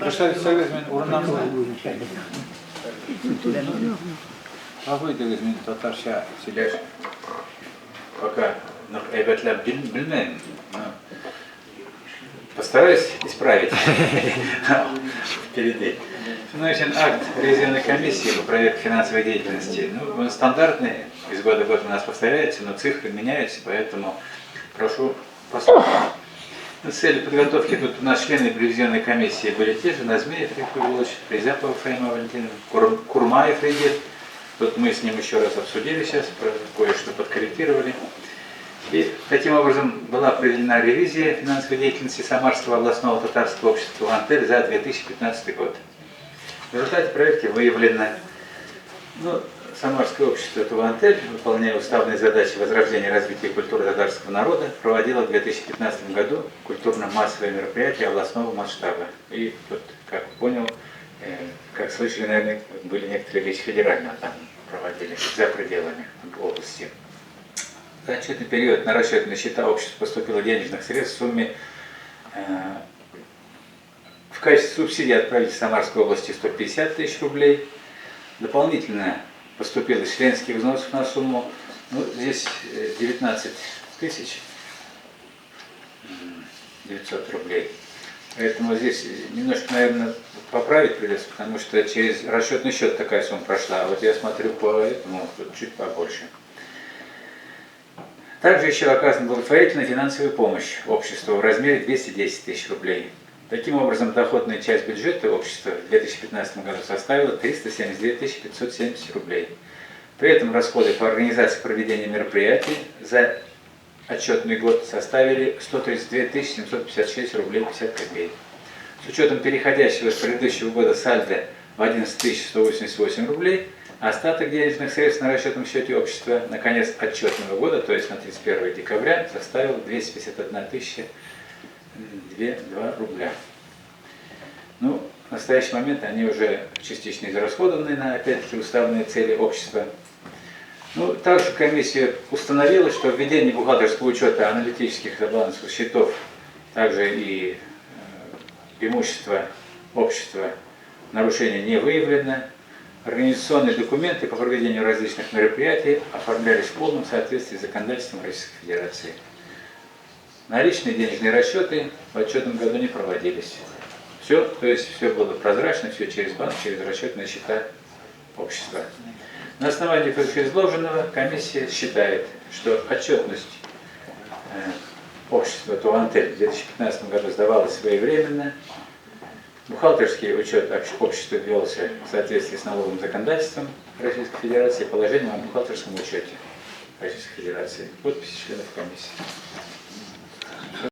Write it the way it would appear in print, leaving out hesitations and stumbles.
Başarısızlık urundan Какой-то татарша сөйлеш. Пока эйбетлеп bilmem. Постараюсь исправить впереди. Значит, акт ревизионной комиссии по проверке финансовой деятельности. Ну, он стандартный, из года в год у нас повторяется, но цифры меняются, поэтому прошу послушать. Цели подготовки тут у нас члены ревизионной комиссии были те же: Назмеев Риф Ильич, Призапова Фаима Валентиновна, Курмаев Ридит. Тут мы с ним еще раз обсудили сейчас, кое-что подкорректировали. И таким образом была проведена ревизия финансовой деятельности Самарского областного татарского общества «Туантель» за 2015 год. В результате проверки выявлено, Самарское общество «Туантель», выполняя уставные задачи возрождения и развития культуры татарского народа, проводило в 2015 году культурно-массовые мероприятия областного масштаба. И тут, как понял, как слышали, наверное, были некоторые вещи федерального там проводили, за пределами области. За отчетный период на расчетные счета общества поступило денежных средств в сумме в качестве субсидии от правительства Самарской области 150 тысяч рублей. Дополнительно поступило членских взносов на сумму, здесь 19 тысяч 900 рублей. Поэтому здесь немножко, наверное, поправить придется, потому что через расчетный счет такая сумма прошла. А вот я смотрю по этому, тут чуть побольше. Также еще оказана благотворительная финансовая помощь обществу в размере 210 тысяч рублей. Таким образом, доходная часть бюджета общества в 2015 году составила 372 570 рублей. При этом расходы по организации проведения мероприятий за отчетный год составили 132 756 рублей 50 копеек. С учетом переходящего с предыдущего года сальдо в 11 188 рублей, остаток денежных средств на расчетном счете общества на конец отчетного года, то есть на 31 декабря, составил 251 002 рубля. В настоящий момент они уже частично израсходованы на, опять-таки, уставные цели общества. Также комиссия установила, что введение бухгалтерского учета аналитических и балансовых счетов, также и имущества общества нарушения не выявлено. Организационные документы по проведению различных мероприятий оформлялись в полном соответствии с законодательством Российской Федерации. Наличные денежные расчеты в отчетном году не проводились. То есть все было прозрачно, все через банк, через расчетные счета общества. На основании вышеизложенного комиссия считает, что отчетность общества «Туантель» в 2015 году сдавалась своевременно, бухгалтерский учет общества велся в соответствии с налоговым законодательством Российской Федерации и положением о бухгалтерском учете Российской Федерации. Подписи членов комиссии.